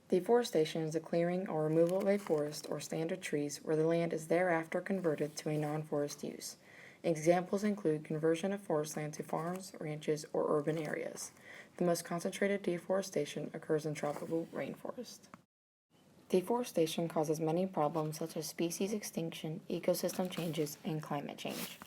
Deforestation is the clearing or removal of a forest or stand of trees where the land is thereafter converted to a non-forest use. Examples include conversion of forest land to farms, ranches, or urban areas. The most concentrated deforestation occurs in tropical rainforest. Deforestation causes many problems such as species extinction, ecosystem changes, and climate change.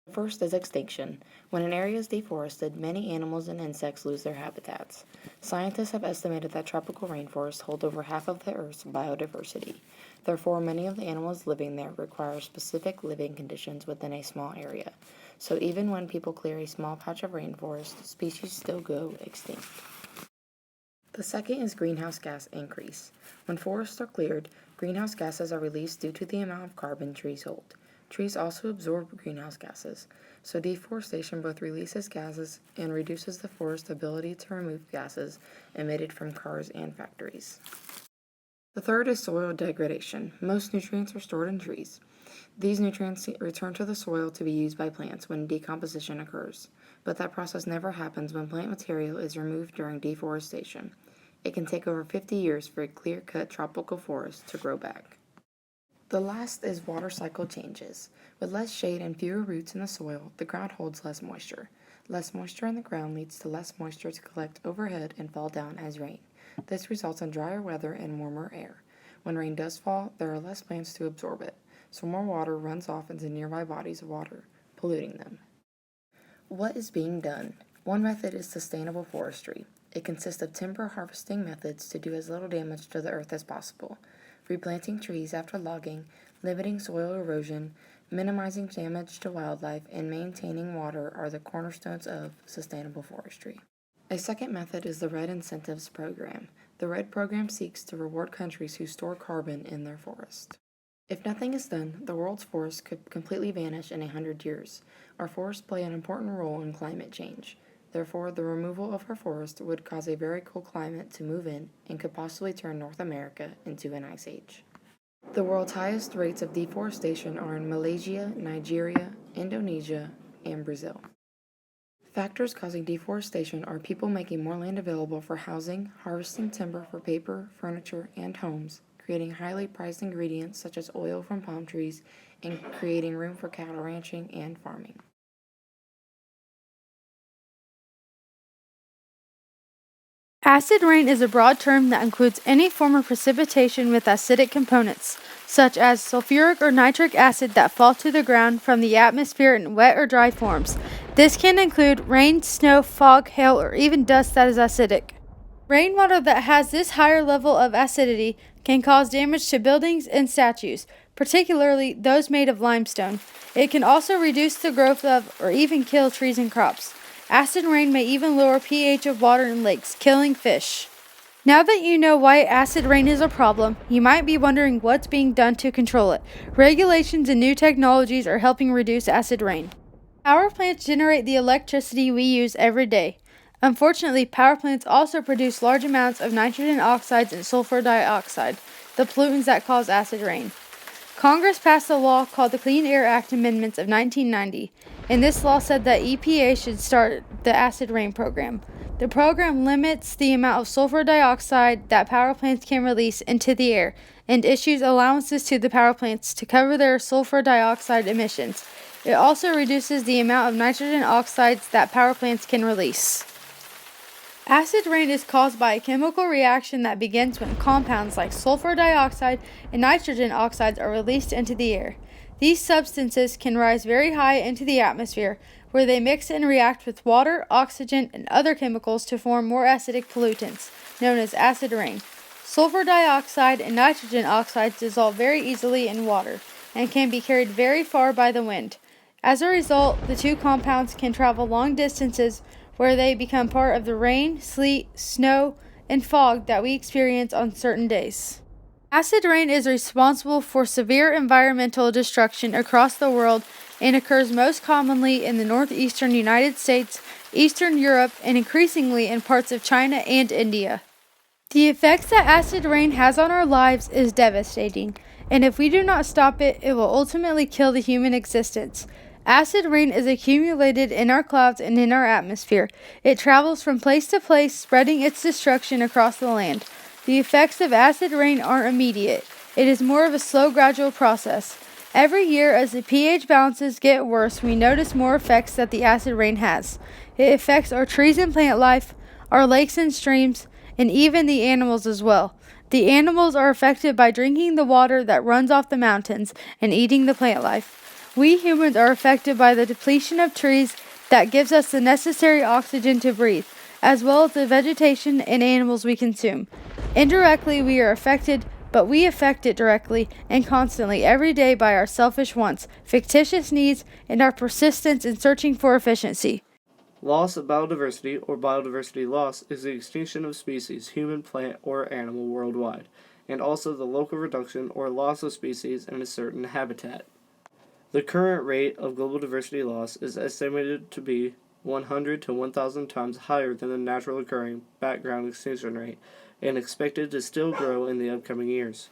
The first is extinction. When an area is deforested, many animals and insects lose their habitats. Scientists have estimated that tropical rainforests hold over half of the Earth's biodiversity. Therefore, many of the animals living there require specific living conditions within a small area. So even when people clear a small patch of rainforest, species still go extinct. The second is greenhouse gas increase. When forests are cleared, greenhouse gases are released due to the amount of carbon trees hold. Trees also absorb greenhouse gases, so deforestation both releases gases and reduces the forest's ability to remove gases emitted from cars and factories. The third is soil degradation. Most nutrients are stored in trees. These nutrients return to the soil to be used by plants when decomposition occurs, but that process never happens when plant material is removed during deforestation. It can take over 50 years for a clear-cut tropical forest to grow back. The last is water cycle changes. With less shade and fewer roots in the soil, the ground holds less moisture. Less moisture in the ground leads to less moisture to collect overhead and fall down as rain. This results in drier weather and warmer air. When rain does fall, there are less plants to absorb it, so more water runs off into nearby bodies of water, polluting them. What is being done? One method is sustainable forestry. It consists of timber harvesting methods to do as little damage to the earth as possible. Replanting trees after logging, limiting soil erosion, minimizing damage to wildlife, and maintaining water are the cornerstones of sustainable forestry. A second method is the REDD Incentives Program. The REDD program seeks to reward countries who store carbon in their forest. If nothing is done, the world's forests could completely vanish in 100 years. Our forests play an important role in climate change. Therefore, the removal of our forests would cause a very cold climate to move in and could possibly turn North America into an ice age. The world's highest rates of deforestation are in Malaysia, Nigeria, Indonesia, and Brazil. Factors causing deforestation are people making more land available for housing, harvesting timber for paper, furniture, and homes, creating highly prized ingredients such as oil from palm trees, and creating room for cattle ranching and farming. Acid rain is a broad term that includes any form of precipitation with acidic components, such as sulfuric or nitric acid that fall to the ground from the atmosphere in wet or dry forms. This can include rain, snow, fog, hail, or even dust that is acidic. Rainwater that has this higher level of acidity can cause damage to buildings and statues, particularly those made of limestone. It can also reduce the growth of or even kill trees and crops. Acid rain may even lower pH of water in lakes, killing fish. Now that you know why acid rain is a problem, you might be wondering what's being done to control it. Regulations and new technologies are helping reduce acid rain. Power plants generate the electricity we use every day. Unfortunately, power plants also produce large amounts of nitrogen oxides and sulfur dioxide, the pollutants that cause acid rain. Congress passed a law called the Clean Air Act Amendments of 1990, and this law said that EPA should start the acid rain program. The program limits the amount of sulfur dioxide that power plants can release into the air and issues allowances to the power plants to cover their sulfur dioxide emissions. It also reduces the amount of nitrogen oxides that power plants can release. Acid rain is caused by a chemical reaction that begins when compounds like sulfur dioxide and nitrogen oxides are released into the air. These substances can rise very high into the atmosphere, where they mix and react with water, oxygen, and other chemicals to form more acidic pollutants, known as acid rain. Sulfur dioxide and nitrogen oxides dissolve very easily in water and can be carried very far by the wind. As a result, the two compounds can travel long distances where they become part of the rain, sleet, snow, and fog that we experience on certain days. Acid rain is responsible for severe environmental destruction across the world and occurs most commonly in the northeastern United States, Eastern Europe, and increasingly in parts of China and India. The effects that acid rain has on our lives is devastating, and if we do not stop it, it will ultimately kill the human existence. Acid rain is accumulated in our clouds and in our atmosphere. It travels from place to place, spreading its destruction across the land. The effects of acid rain aren't immediate. It is more of a slow, gradual process. Every year, as the pH balances get worse, we notice more effects that the acid rain has. It affects our trees and plant life, our lakes and streams, and even the animals as well. The animals are affected by drinking the water that runs off the mountains and eating the plant life. We humans are affected by the depletion of trees that gives us the necessary oxygen to breathe, as well as the vegetation and animals we consume. Indirectly, we are affected, but we affect it directly and constantly every day by our selfish wants, fictitious needs, and our persistence in searching for efficiency. Loss of biodiversity or biodiversity loss is the extinction of species, human, plant, or animal worldwide, and also the local reduction or loss of species in a certain habitat. The current rate of global diversity loss is estimated to be 100 to 1,000 times higher than the natural occurring background extinction rate, and expected to still grow in the upcoming years.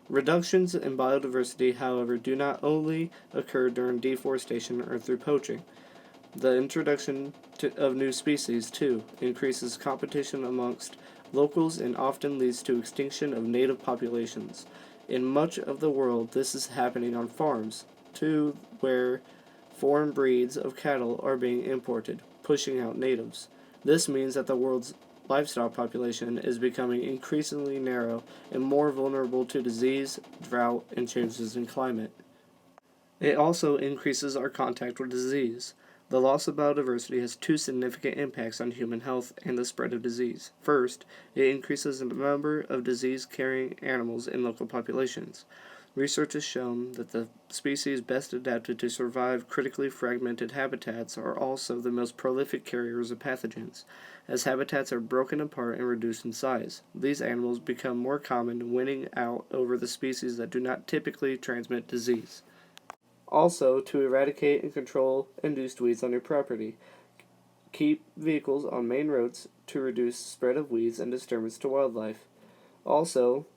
Reductions in biodiversity, however, do not only occur during deforestation or through poaching. The introduction of new species, too, increases competition amongst locals and often leads to extinction of native populations. In much of the world, this is happening on farms, too, where foreign breeds of cattle are being imported, pushing out natives. This means that the world's livestock population is becoming increasingly narrow and more vulnerable to disease, drought, and changes in climate. It also increases our contact with disease. The loss of biodiversity has two significant impacts on human health and the spread of disease. First, it increases the number of disease-carrying animals in local populations. Research has shown that the species best adapted to survive critically fragmented habitats are also the most prolific carriers of pathogens. As habitats are broken apart and reduced in size, these animals become more common, winning out over the species that do not typically transmit disease. Also, to eradicate and control induced weeds on your property. Keep vehicles on main roads to reduce spread of weeds and disturbance to wildlife. Also,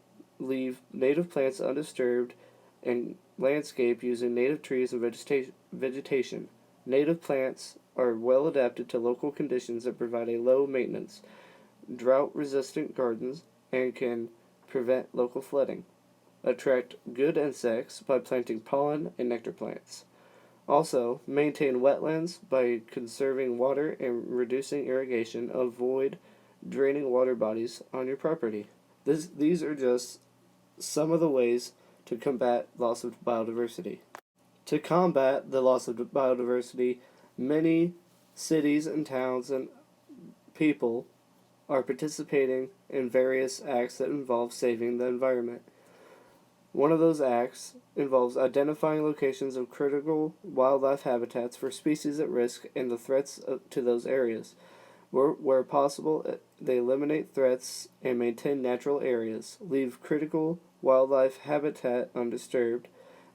leave native plants undisturbed and landscape using native trees and vegetation. Native plants are well adapted to local conditions that provide a low maintenance, drought-resistant gardens and can prevent local flooding. Attract good insects by planting pollen and nectar plants. Also, maintain wetlands by conserving water and reducing irrigation. Avoid draining water bodies on your property. These are just some of the ways to combat loss of biodiversity. To combat the loss of biodiversity, many cities and towns and people are participating in various acts that involve saving the environment. One of those acts involves identifying locations of critical wildlife habitats for species at risk and the threats to those areas. Where possible, they eliminate threats and maintain natural areas, leave critical wildlife habitat undisturbed,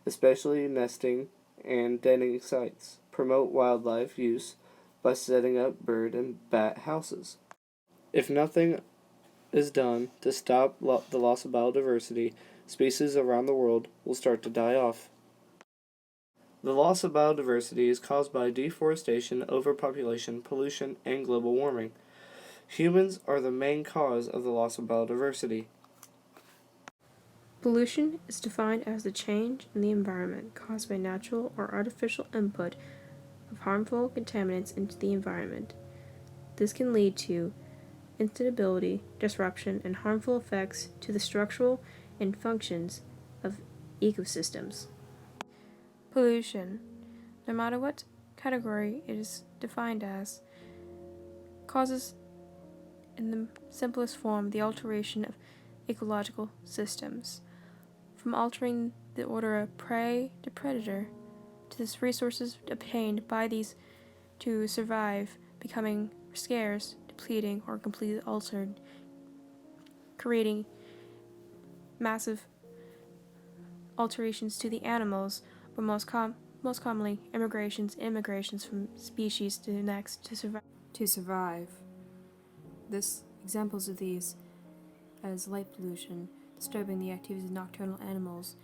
especially nesting and denning sites, promote wildlife use by setting up bird and bat houses. If nothing is done to stop the loss of biodiversity, species around the world will start to die off. The loss of biodiversity is caused by deforestation, overpopulation, pollution, and global warming. Humans are the main cause of the loss of biodiversity. Pollution is defined as the change in the environment caused by natural or artificial input of harmful contaminants into the environment. This can lead to instability, disruption, and harmful effects to the structural and functions of ecosystems. Pollution, no matter what category it is defined as, causes, in the simplest form, the alteration of ecological systems, from altering the order of prey to predator, to the resources obtained by these to survive becoming scarce, depleting, or completely altered, creating massive alterations to the animals, but most commonly immigrations from species to the next to survive. This examples of these as light pollution, disturbing the activities of nocturnal animals,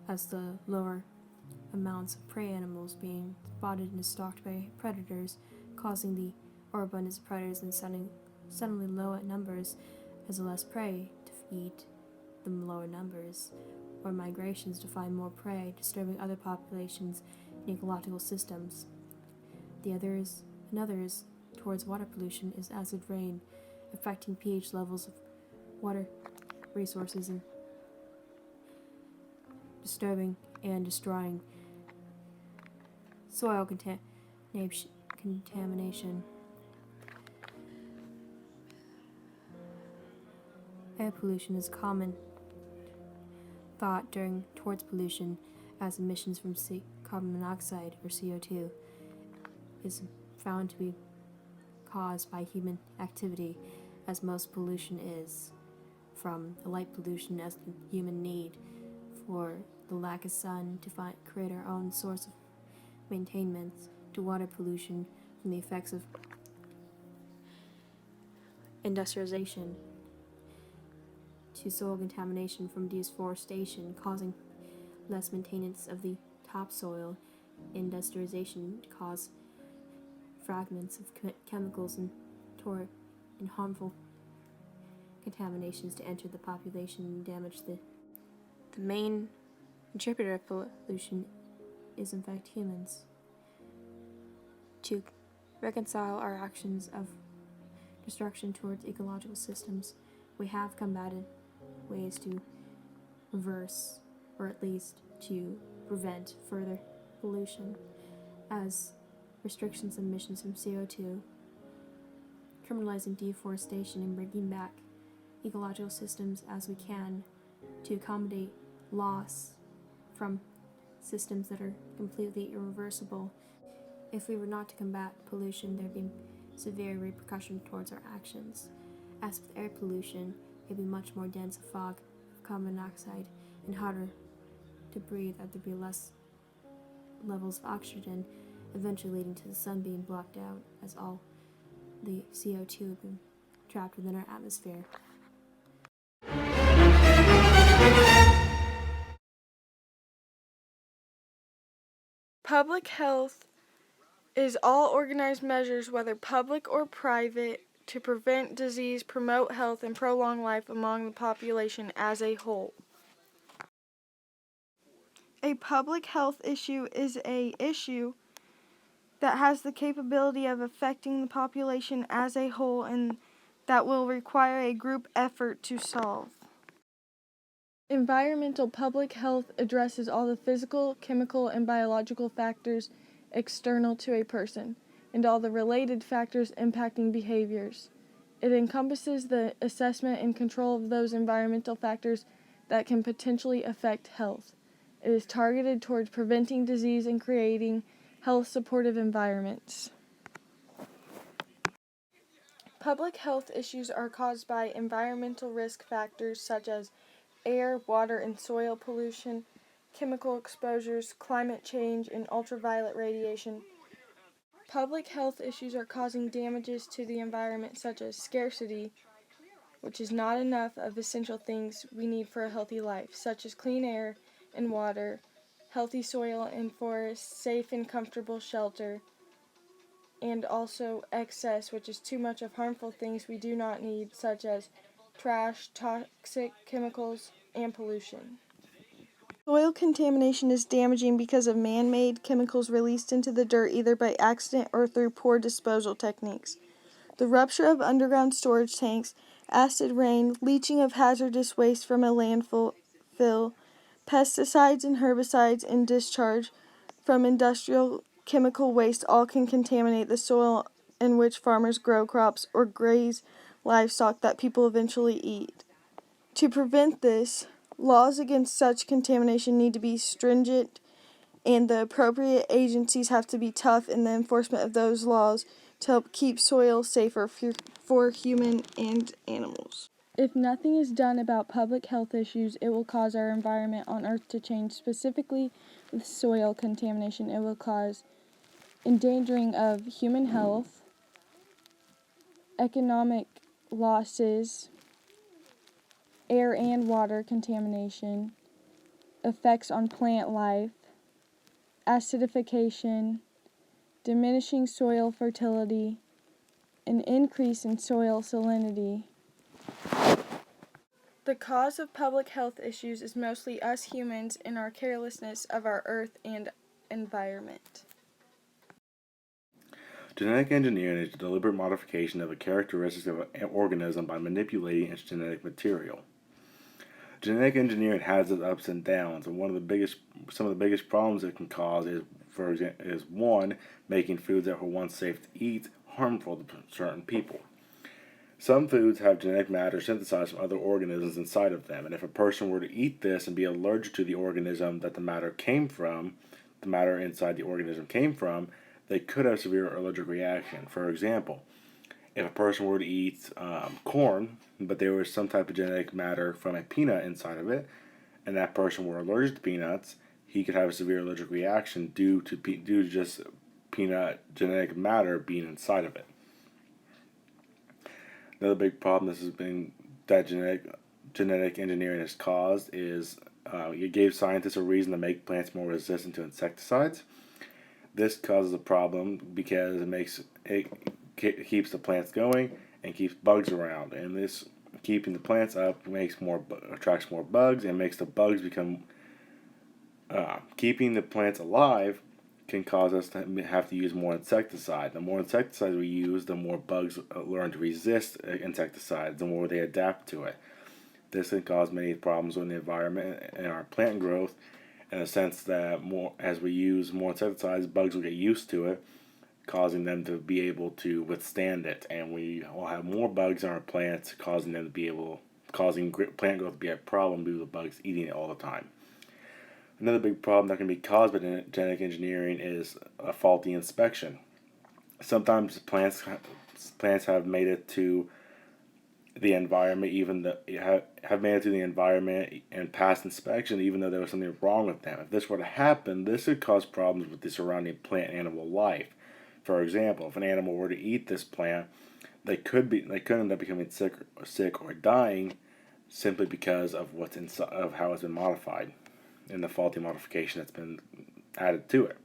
as the lower amounts of prey animals being spotted and stalked by predators, causing the overabundance of predators and suddenly low numbers as less prey to feed the lower numbers, or migrations to find more prey, disturbing other populations and ecological systems. Another is towards water pollution is acid rain, affecting pH levels of water resources and disturbing and destroying soil contamination. Air pollution is common thought towards pollution as emissions from carbon monoxide or CO2 is found to be caused by human activity, as most pollution is from the light pollution as the human need for the lack of sun to create our own source of maintenance, to water pollution from the effects of industrialization, to soil contamination from deforestation causing less maintenance of the topsoil, industrialization to cause fragments of chemicals and harmful contaminations to enter the population and damage the main contributor of pollution is in fact humans. To reconcile our actions of destruction towards ecological systems, we have combated ways to reverse, or at least to prevent further pollution, as restrictions of emissions from CO2, criminalizing deforestation, and bringing back ecological systems as we can to accommodate loss from systems that are completely irreversible. If we were not to combat pollution, there'd be severe repercussion towards our actions. As with air pollution, it'd be much more dense of fog of carbon dioxide and harder to breathe, as there'd be less levels of oxygen, eventually leading to the sun being blocked out, as all the CO2 would be trapped within our atmosphere. Public health is all organized measures, whether public or private, to prevent disease, promote health, and prolong life among the population as a whole. A public health issue is an issue that has the capability of affecting the population as a whole and that will require a group effort to solve. Environmental public health addresses all the physical, chemical, and biological factors external to a person, and all the related factors impacting behaviors. It encompasses the assessment and control of those environmental factors that can potentially affect health. It is targeted towards preventing disease and creating health-supportive environments. Public health issues are caused by environmental risk factors such as air, water, and soil pollution, chemical exposures, climate change, and ultraviolet radiation. Public health issues are causing damages to the environment such as scarcity, which is not enough of essential things we need for a healthy life, such as clean air and water, healthy soil and forests, safe and comfortable shelter, and also excess, which is too much of harmful things we do not need, such as trash, toxic chemicals, and pollution. Soil contamination is damaging because of man-made chemicals released into the dirt either by accident or through poor disposal techniques. The rupture of underground storage tanks, acid rain, leaching of hazardous waste from a landfill, pesticides and herbicides, and discharge from industrial chemical waste all can contaminate the soil in which farmers grow crops or graze livestock that people eventually eat. To prevent this, laws against such contamination need to be stringent, and the appropriate agencies have to be tough in the enforcement of those laws to help keep soil safer for human and animals. If nothing is done about public health issues, it will cause our environment on Earth to change. Specifically with soil contamination, it will cause endangering of human health, economic losses, air and water contamination, effects on plant life, acidification, diminishing soil fertility, an increase in soil salinity. The cause of public health issues is mostly us humans and our carelessness of our earth and environment. Genetic engineering is the deliberate modification of the characteristics of an organism by manipulating its genetic material. Genetic engineering has its ups and downs, and some of the biggest problems it can cause is, for example, is one, making foods that were once safe to eat harmful to certain people. Some foods have genetic matter synthesized from other organisms inside of them, and if a person were to eat this and be allergic to the organism that the matter inside the organism came from, they could have severe allergic reaction. For example, if a person were to eat corn, but there was some type of genetic matter from a peanut inside of it, and that person were allergic to peanuts, he could have a severe allergic reaction due to just peanut genetic matter being inside of it. Another big problem that genetic engineering has caused is it gave scientists a reason to make plants more resistant to insecticides. This causes a problem because it keeps the plants going and keeps bugs around, and this keeping the plants up attracts more bugs and makes the bugs become keeping the plants alive can cause us to have to use more insecticide. The more insecticides we use, the more bugs learn to resist insecticides, the more they adapt to it. This can cause many problems with the environment and our plant growth, in the sense that as we use more insecticides, bugs will get used to it, causing them to be able to withstand it, and we will have more bugs in our plants, causing plant growth to be a problem due to the bugs eating it all the time. Another big problem that can be caused by genetic engineering is a faulty inspection. Sometimes plants have made it to the environment, have made it to the environment and passed inspection, even though there was something wrong with them. If this were to happen, this could cause problems with the surrounding plant and animal life. For example, if an animal were to eat this plant, they could end up becoming sick or dying simply because of of how it's been modified and the faulty modification that's been added to it.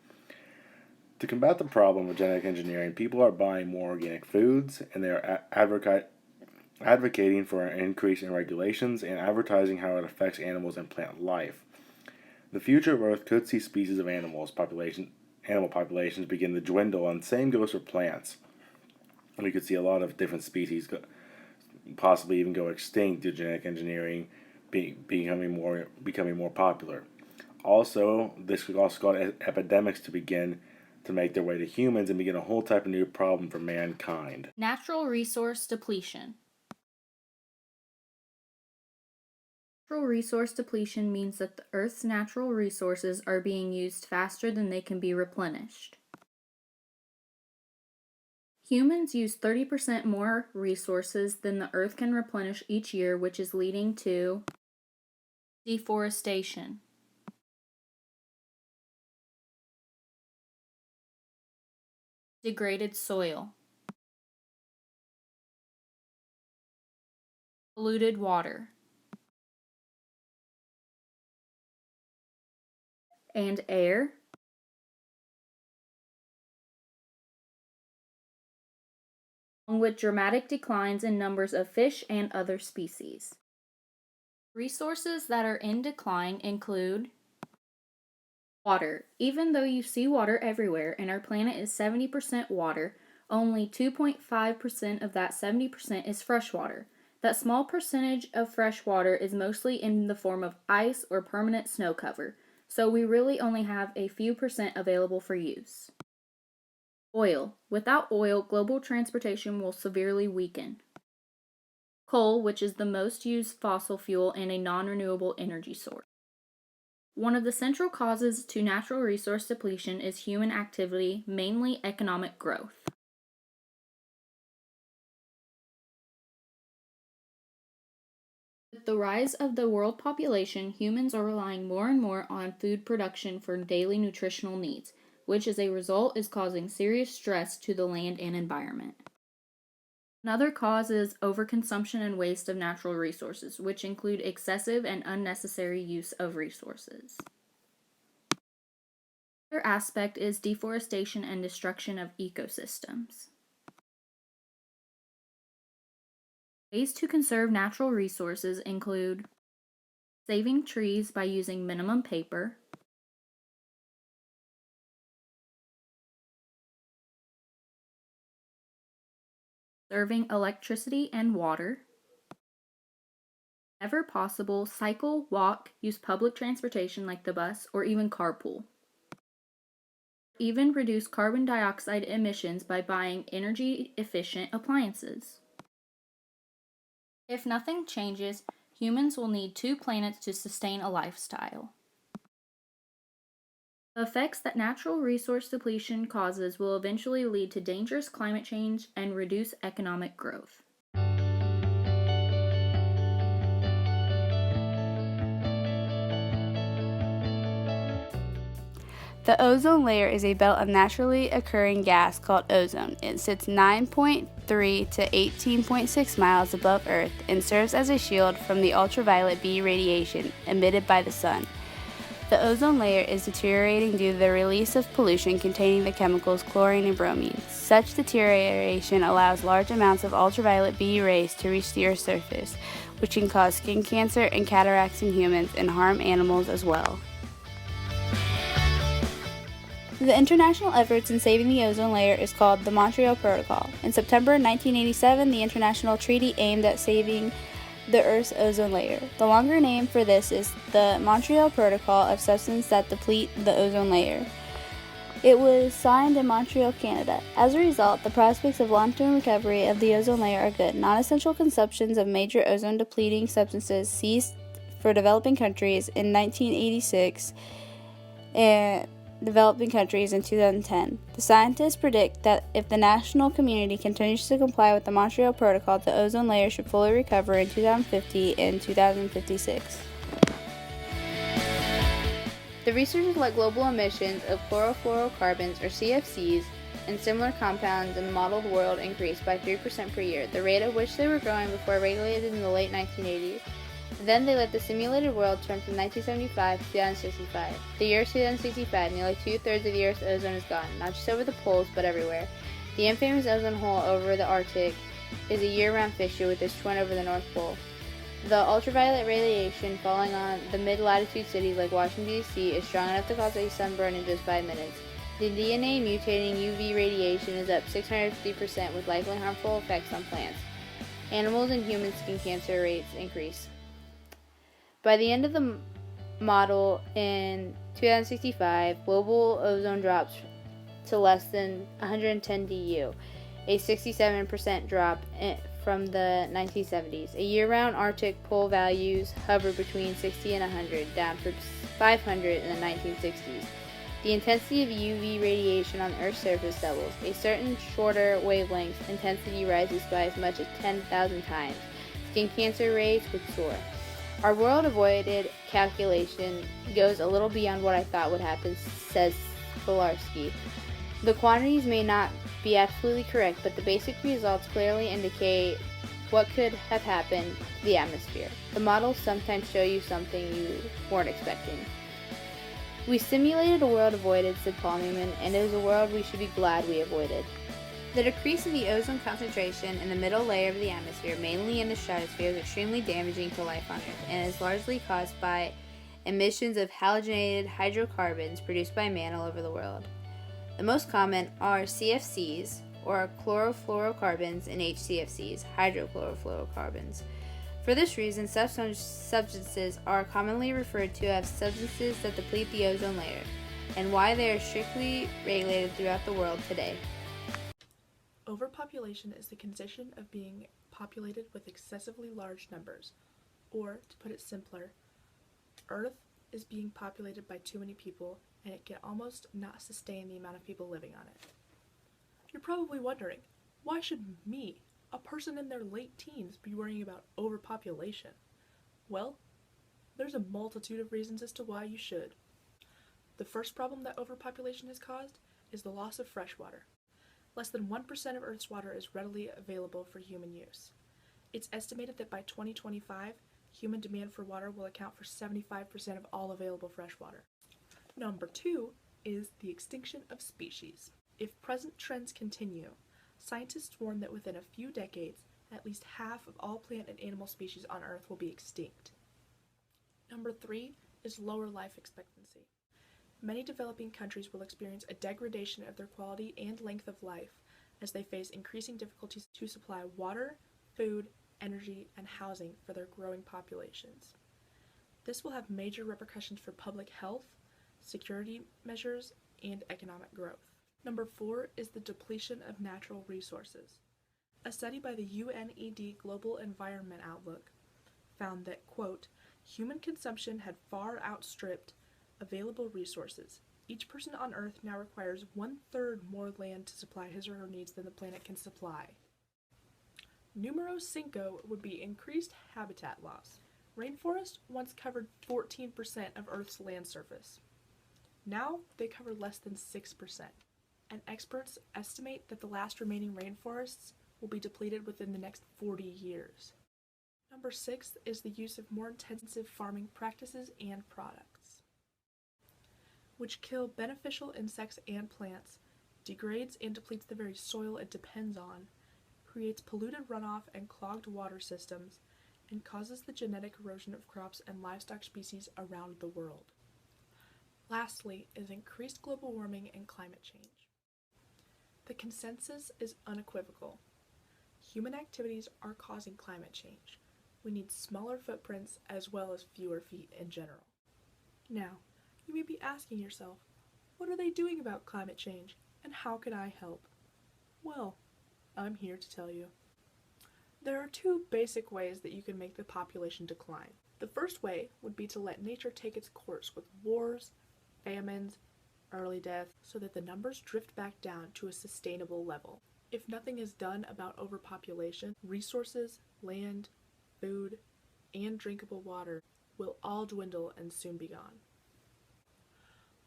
To combat the problem of genetic engineering, people are buying more organic foods, and they are advocating for an increase in regulations and advertising how it affects animals and plant life. The future of Earth could see species of animal populations begin to dwindle, and the same goes for plants. We could see a lot of different species possibly even go extinct due to genetic engineering becoming more popular. Also, this could also cause epidemics to begin to make their way to humans and begin a whole type of new problem for mankind. Natural resource depletion. Natural resource depletion means that the Earth's natural resources are being used faster than they can be replenished. Humans use 30% more resources than the Earth can replenish each year, which is leading to deforestation, degraded soil, polluted water, and air, along with dramatic declines in numbers of fish and other species. Resources that are in decline include water. Even though you see water everywhere and our planet is 70% water, only 2.5% of that 70% is fresh water. That small percentage of fresh water is mostly in the form of ice or permanent snow cover, so we really only have a few percent available for use. Oil. Without oil, global transportation will severely weaken. Coal, which is the most used fossil fuel and a non-renewable energy source. One of the central causes to natural resource depletion is human activity, mainly economic growth. With the rise of the world population, humans are relying more and more on food production for daily nutritional needs, which as a result is causing serious stress to the land and environment. Another cause is overconsumption and waste of natural resources, which include excessive and unnecessary use of resources. Another aspect is deforestation and destruction of ecosystems. Ways to conserve natural resources include saving trees by using minimum paper, conserving electricity and water, whenever possible, cycle, walk, use public transportation like the bus, or even carpool. Even reduce carbon dioxide emissions by buying energy efficient appliances. If nothing changes, humans will need 2 planets to sustain a lifestyle. The effects that natural resource depletion causes will eventually lead to dangerous climate change and reduce economic growth. The ozone layer is a belt of naturally occurring gas called ozone. It sits 9.3 to 18.6 miles above Earth and serves as a shield from the ultraviolet B radiation emitted by the sun. The ozone layer is deteriorating due to the release of pollution containing the chemicals chlorine and bromine. Such deterioration allows large amounts of ultraviolet B rays to reach the Earth's surface, which can cause skin cancer and cataracts in humans and harm animals as well. The international efforts in saving the ozone layer is called the Montreal Protocol. In September 1987, the international treaty aimed at saving the Earth's ozone layer. The longer name for this is the Montreal Protocol of Substances that Deplete the Ozone Layer. It was signed in Montreal, Canada. As a result, the prospects of long-term recovery of the ozone layer are good. Non-essential consumptions of major ozone-depleting substances ceased for developing countries in 1986 and developing countries in 2010. The scientists predict that if the national community continues to comply with the Montreal Protocol, the ozone layer should fully recover in 2050 and 2056. The researchers let global emissions of chlorofluorocarbons, or CFCs, and similar compounds in the modeled world increase by 3% per year, the rate at which they were growing before regulated in the late 1980s. Then they let the simulated world turn from 1975 to 2065. The year 2065, nearly 2/3 of the Earth's ozone is gone, not just over the poles, but everywhere. The infamous ozone hole over the Arctic is a year-round fixture with its twin over the North Pole. The ultraviolet radiation falling on the mid-latitude cities like Washington, D.C. is strong enough to cause a sunburn in just 5 minutes. The DNA mutating UV radiation is up 650% with likely harmful effects on plants. Animals and human skin cancer rates increase. By the end of the model in 2065, global ozone drops to less than 110 DU, a 67% drop from the 1970s. A year-round Arctic pole values hover between 60 and 100, down from 500 in the 1960s. The intensity of UV radiation on the Earth's surface doubles. A certain shorter wavelength intensity rises by as much as 10,000 times. Skin cancer rates would soar. Our world avoided calculation goes a little beyond what I thought would happen, says Kolarski. The quantities may not be absolutely correct, but the basic results clearly indicate what could have happened to the atmosphere. The models sometimes show you something you weren't expecting. We simulated a world avoided, said Paul Newman, and it is a world we should be glad we avoided. The decrease in the ozone concentration in the middle layer of the atmosphere, mainly in the stratosphere, is extremely damaging to life on Earth and is largely caused by emissions of halogenated hydrocarbons produced by man all over the world. The most common are CFCs, or chlorofluorocarbons, and HCFCs, hydrochlorofluorocarbons. For this reason, such substances are commonly referred to as substances that deplete the ozone layer, and why they are strictly regulated throughout the world today. Overpopulation is the condition of being populated with excessively large numbers, or, to put it simpler, Earth is being populated by too many people and it can almost not sustain the amount of people living on it. You're probably wondering, why should me, a person in their late teens, be worrying about overpopulation? Well, there's a multitude of reasons as to why you should. The first problem that overpopulation has caused is the loss of fresh water. Less than 1% of Earth's water is readily available for human use. It's estimated that by 2025, human demand for water will account for 75% of all available fresh water. Number two, is the extinction of species. If present trends continue, scientists warn that within a few decades, at least half of all plant and animal species on Earth will be extinct. Number 3 is lower life expectancy. Many developing countries will experience a degradation of their quality and length of life as they face increasing difficulties to supply water, food, energy, and housing for their growing populations. This will have major repercussions for public health, security measures, and economic growth. Number 4 is the depletion of natural resources. A study by the UNED Global Environment Outlook found that, quote, human consumption had far outstripped available resources. Each person on Earth now requires 1/3 more land to supply his or her needs than the planet can supply. Numero 5 would be increased habitat loss. Rainforests once covered 14% of Earth's land surface. Now they cover less than 6%, and experts estimate that the last remaining rainforests will be depleted within the next 40 years. Number 6 is the use of more intensive farming practices and products, which kill beneficial insects and plants, degrades and depletes the very soil it depends on, creates polluted runoff and clogged water systems, and causes the genetic erosion of crops and livestock species around the world. Lastly is increased global warming and climate change. The consensus is unequivocal. Human activities are causing climate change. We need smaller footprints as well as fewer feet in general. Now, you may be asking yourself, what are they doing about climate change, and how can I help? Well, I'm here to tell you. There are 2 basic ways that you can make the population decline. The first way would be to let nature take its course with wars, famines, early death, so that the numbers drift back down to a sustainable level. If nothing is done about overpopulation, resources, land, food, and drinkable water will all dwindle and soon be gone.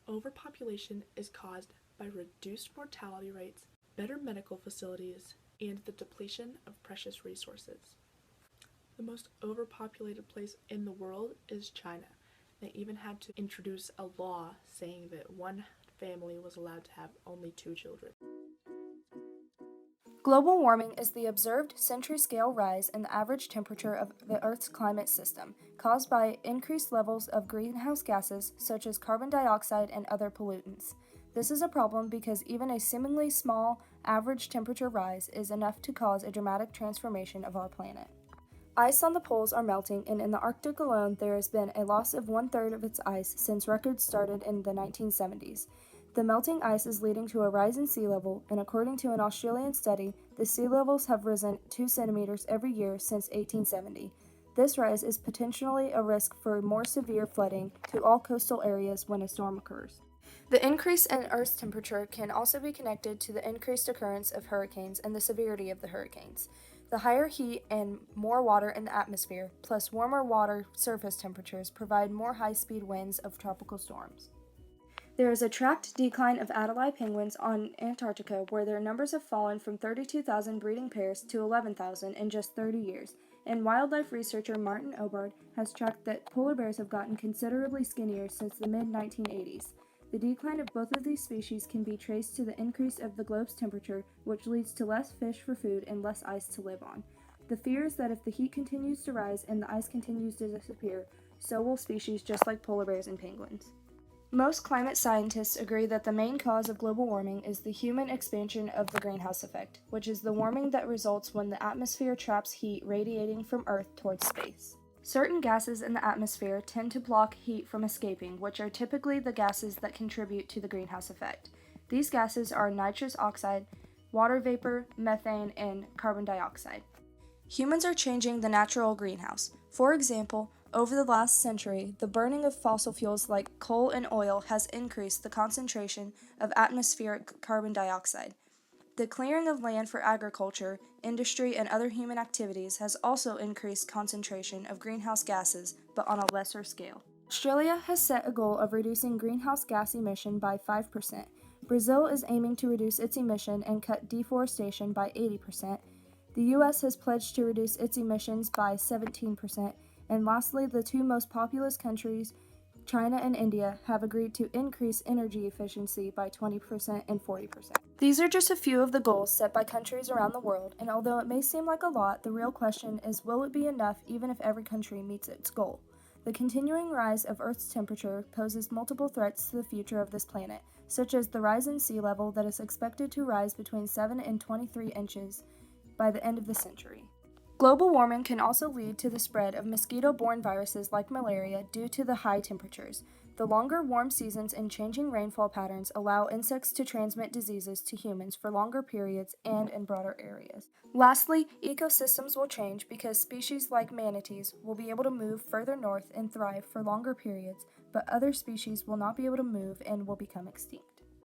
Overpopulation is caused by reduced mortality rates, better medical facilities, and the depletion of precious resources. The most overpopulated place in the world is China. They even had to introduce a law saying that one family was allowed to have only 2 children. Global warming is the observed century-scale rise in the average temperature of the Earth's climate system, caused by increased levels of greenhouse gases such as carbon dioxide and other pollutants. This is a problem because even a seemingly small average temperature rise is enough to cause a dramatic transformation of our planet. Ice on the poles are melting, and in the Arctic alone there has been a loss of 1/3 of its ice since records started in the 1970s. The melting ice is leading to a rise in sea level, and according to an Australian study, the sea levels have risen 2 centimeters every year since 1870. This rise is potentially a risk for more severe flooding to all coastal areas when a storm occurs. The increase in Earth's temperature can also be connected to the increased occurrence of hurricanes and the severity of the hurricanes. The higher heat and more water in the atmosphere, plus warmer water surface temperatures, provide more high-speed winds of tropical storms. There is a tracked decline of Adelie penguins on Antarctica, where their numbers have fallen from 32,000 breeding pairs to 11,000 in just 30 years, and wildlife researcher Martin Obard has tracked that polar bears have gotten considerably skinnier since the mid-1980s. The decline of both of these species can be traced to the increase of the globe's temperature, which leads to less fish for food and less ice to live on. The fear is that if the heat continues to rise and the ice continues to disappear, so will species just like polar bears and penguins. Most climate scientists agree that the main cause of global warming is the human expansion of the greenhouse effect, which is the warming that results when the atmosphere traps heat radiating from Earth towards space. Certain gases in the atmosphere tend to block heat from escaping, which are typically the gases that contribute to the greenhouse effect. These gases are nitrous oxide, water vapor, methane, and carbon dioxide. Humans are changing the natural greenhouse. For example, over the last century, the burning of fossil fuels like coal and oil has increased the concentration of atmospheric carbon dioxide. The clearing of land for agriculture, industry, and other human activities has also increased concentration of greenhouse gases, but on a lesser scale. Australia has set a goal of reducing greenhouse gas emission by 5%. Brazil is aiming to reduce its emission and cut deforestation by 80%. The U.S. has pledged to reduce its emissions by 17%. And lastly, the 2 most populous countries, China and India have agreed to increase energy efficiency by 20% and 40%. These are just a few of the goals set by countries around the world, and although it may seem like a lot, the real question is, will it be enough even if every country meets its goal? The continuing rise of Earth's temperature poses multiple threats to the future of this planet, such as the rise in sea level that is expected to rise between 7 and 23 inches by the end of the century. Global warming can also lead to the spread of mosquito-borne viruses like malaria due to the high temperatures. The longer warm seasons and changing rainfall patterns allow insects to transmit diseases to humans for longer periods and in broader areas. Lastly, ecosystems will change because species like manatees will be able to move further north and thrive for longer periods, but other species will not be able to move and will become extinct.